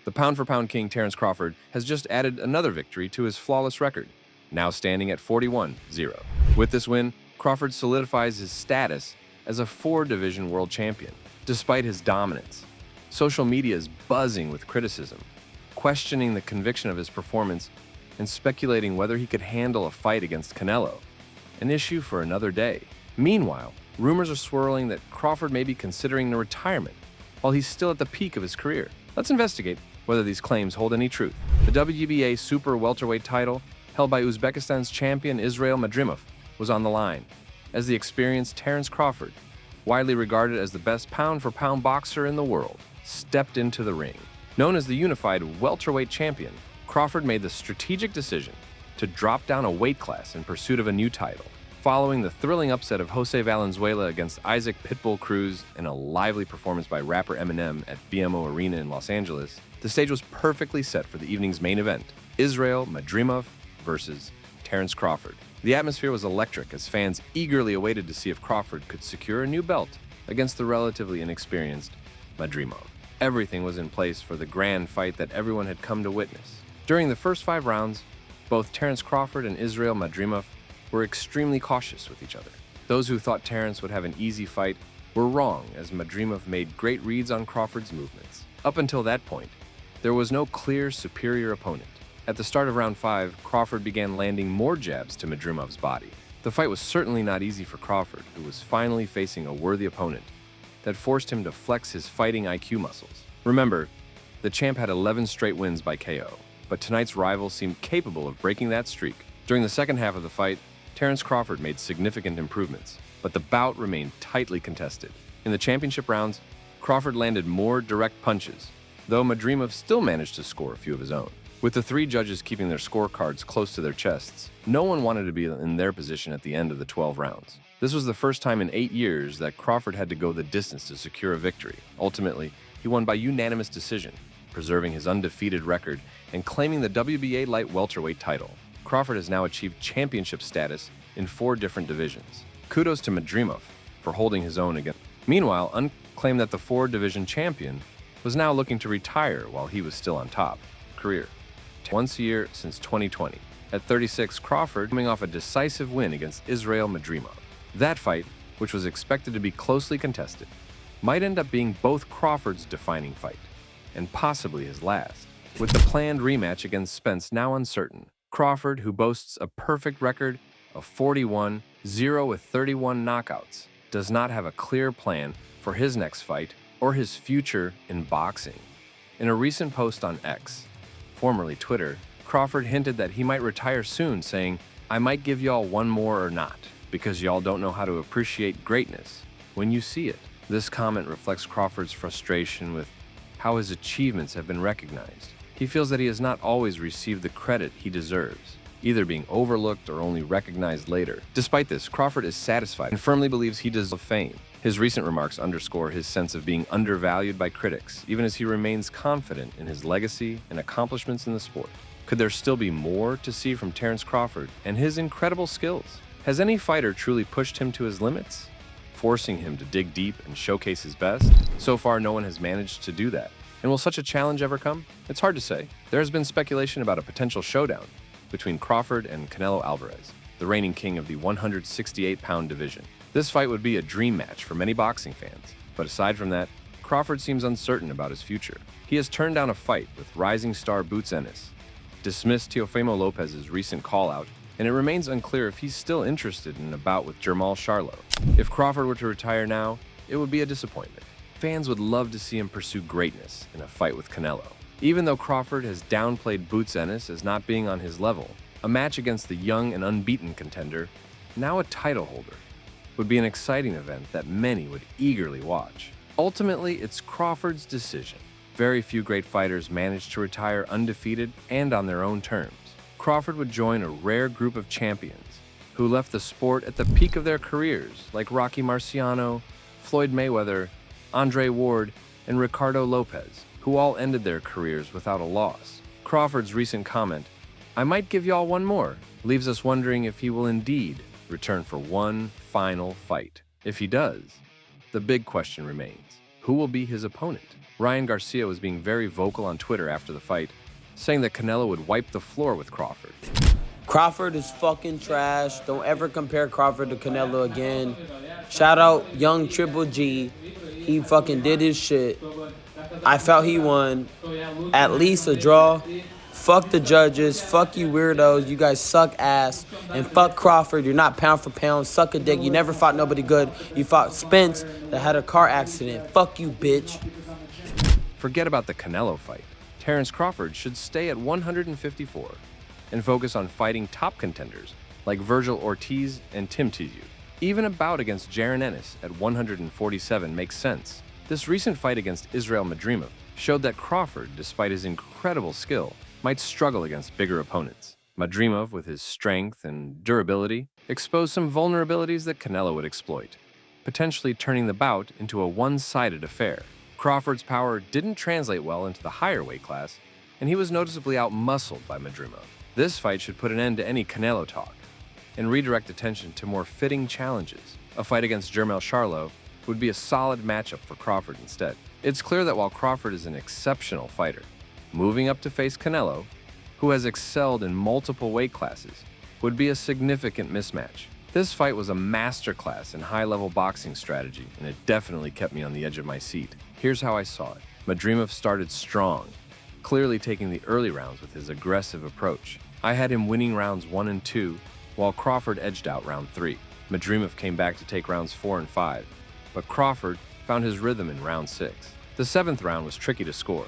The pound-for-pound king Terence Crawford has just added another victory to his flawless record, now standing at 41-0. With this win, Crawford solidifies his status as a four-division world champion. Despite his dominance, social media is buzzing with criticism, questioning the conviction of his performance and speculating whether he could handle a fight against Canelo, an issue for another day. Meanwhile, rumors are swirling that Crawford may be considering a retirement while he's still at the peak of his career. Let's investigate whether these claims hold any truth. The WBA super welterweight title, held by Uzbekistan's champion Israel Madrimov, was on the line, as the experienced Terence Crawford, widely regarded as the best pound-for-pound boxer in the world, stepped into the ring. Known as the unified welterweight champion, Crawford made the strategic decision to drop down a weight class in pursuit of a new title. Following the thrilling upset of Jose Valenzuela against Isaac Pitbull Cruz and a lively performance by rapper Eminem at BMO Arena in Los Angeles, the stage was perfectly set for the evening's main event, Israel Madrimov versus Terence Crawford. The atmosphere was electric as fans eagerly awaited to see if Crawford could secure a new belt against the relatively inexperienced Madrimov. Everything was in place for the grand fight that everyone had come to witness. During the first 5 rounds, both Terence Crawford and Israel Madrimov were extremely cautious with each other. Those who thought Terence would have an easy fight were wrong, as Madrimov made great reads on Crawford's movements. Up until that point, there was no clear superior opponent. At the start of round 5, Crawford began landing more jabs to Madrimov's body. The fight was certainly not easy for Crawford, who was finally facing a worthy opponent that forced him to flex his fighting IQ muscles. Remember, the champ had 11 straight wins by KO, but tonight's rival seemed capable of breaking that streak. During the second half of the fight, Terence Crawford made significant improvements, but the bout remained tightly contested. In the championship rounds, Crawford landed more direct punches, though Madrimov still managed to score a few of his own. With the 3 judges keeping their scorecards close to their chests, no one wanted to be in their position at the end of the 12 rounds. This was the first time in 8 years that Crawford had to go the distance to secure a victory. Ultimately, he won by unanimous decision, preserving his undefeated record and claiming the WBA light welterweight title. Crawford has now achieved championship status in 4 different divisions. Kudos to Madrimov for holding his own again. Meanwhile, claimed that the 4-division champion was now looking to retire while he was still on top. Career. Once a year since 2020. At 36, Crawford coming off a decisive win against Israel Madrimov. That fight, which was expected to be closely contested, might end up being both Crawford's defining fight, and possibly his last. With the planned rematch against Spence now uncertain, Crawford, who boasts a perfect record of 41-0 with 31 knockouts, does not have a clear plan for his next fight or his future in boxing. In a recent post on X, formerly Twitter, Crawford hinted that he might retire soon, saying, "I might give y'all one more or not, because y'all don't know how to appreciate greatness when you see it." This comment reflects Crawford's frustration with how his achievements have been recognized. He feels that he has not always received the credit he deserves, either being overlooked or only recognized later. Despite this, Crawford is satisfied and firmly believes he deserves fame. His recent remarks underscore his sense of being undervalued by critics, even as he remains confident in his legacy and accomplishments in the sport. Could there still be more to see from Terence Crawford and his incredible skills? Has any fighter truly pushed him to his limits, forcing him to dig deep and showcase his best? So far, no one has managed to do that. And will such a challenge ever come? It's hard to say. There has been speculation about a potential showdown between Crawford and Canelo Alvarez, the reigning king of the 168-pound division. This fight would be a dream match for many boxing fans, but aside from that, Crawford seems uncertain about his future. He has turned down a fight with rising star Boots Ennis, dismissed Teofimo Lopez's recent call-out, and it remains unclear if he's still interested in a bout with Jermall Charlo. If Crawford were to retire now, it would be a disappointment. Fans would love to see him pursue greatness in a fight with Canelo. Even though Crawford has downplayed Boots Ennis as not being on his level, a match against the young and unbeaten contender, now a title holder, would be an exciting event that many would eagerly watch. Ultimately, it's Crawford's decision. Very few great fighters manage to retire undefeated and on their own terms. Crawford would join a rare group of champions who left the sport at the peak of their careers, like Rocky Marciano, Floyd Mayweather, Andre Ward, and Ricardo Lopez, who all ended their careers without a loss. Crawford's recent comment, "I might give y'all one more," leaves us wondering if he will indeed return for one final fight. If he does, the big question remains: who will be his opponent? Ryan Garcia was being very vocal on Twitter after the fight, saying that Canelo would wipe the floor with Crawford. Crawford is fucking trash. Don't ever compare Crawford to Canelo again. Shout out young Triple G. He fucking did his shit. I felt he won. At least a draw. Fuck the judges. Fuck you weirdos. You guys suck ass. And fuck Crawford. You're not pound for pound. Suck a dick. You never fought nobody good. You fought Spence that had a car accident. Fuck you, bitch. Forget about the Canelo fight. Terence Crawford should stay at 154 and focus on fighting top contenders like Virgil Ortiz and Tim Tszyu. Even a bout against Jaron Ennis at 147 makes sense. This recent fight against Israel Madrimov showed that Crawford, despite his incredible skill, might struggle against bigger opponents. Madrimov, with his strength and durability, exposed some vulnerabilities that Canelo would exploit, potentially turning the bout into a one-sided affair. Crawford's power didn't translate well into the higher weight class, and he was noticeably out-muscled by Madrimov. This fight should put an end to any Canelo talk and redirect attention to more fitting challenges. A fight against Jermell Charlo would be a solid matchup for Crawford instead. It's clear that while Crawford is an exceptional fighter, moving up to face Canelo, who has excelled in multiple weight classes, would be a significant mismatch. This fight was a masterclass in high-level boxing strategy, and it definitely kept me on the edge of my seat. Here's how I saw it. Madrimov started strong, clearly taking the early rounds with his aggressive approach. I had him winning rounds 1 and 2, while Crawford edged out round 3. Madrimov came back to take rounds 4 and 5, but Crawford found his rhythm in round 6. The 7th round was tricky to score,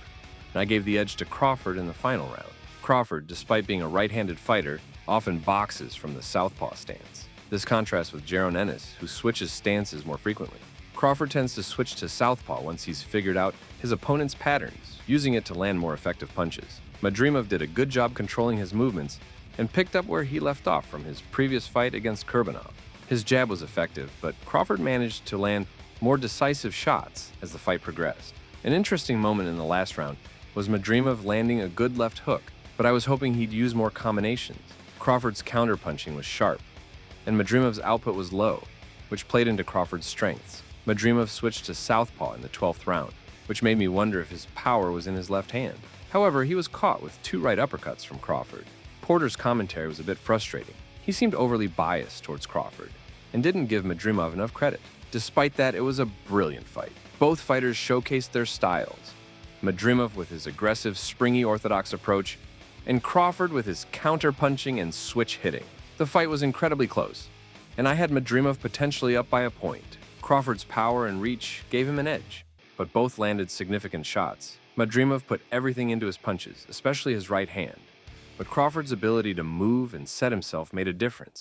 and I gave the edge to Crawford in the final round. Crawford, despite being a right-handed fighter, often boxes from the southpaw stance. This contrasts with Jaron Ennis, who switches stances more frequently. Crawford tends to switch to southpaw once he's figured out his opponent's patterns, using it to land more effective punches. Madrimov did a good job controlling his movements and picked up where he left off from his previous fight against Kurbanov. His jab was effective, but Crawford managed to land more decisive shots as the fight progressed. An interesting moment in the last round was Madrimov landing a good left hook, but I was hoping he'd use more combinations. Crawford's counterpunching was sharp, and Madrimov's output was low, which played into Crawford's strengths. Madrimov switched to southpaw in the 12th round, which made me wonder if his power was in his left hand. However, he was caught with 2 right uppercuts from Crawford. Porter's commentary was a bit frustrating. He seemed overly biased towards Crawford and didn't give Madrimov enough credit. Despite that, it was a brilliant fight. Both fighters showcased their styles. Madrimov with his aggressive, springy orthodox approach, and Crawford with his counter-punching and switch hitting. The fight was incredibly close, and I had Madrimov potentially up by a point. Crawford's power and reach gave him an edge, but both landed significant shots. Madrimov put everything into his punches, especially his right hand, but Crawford's ability to move and set himself made a difference.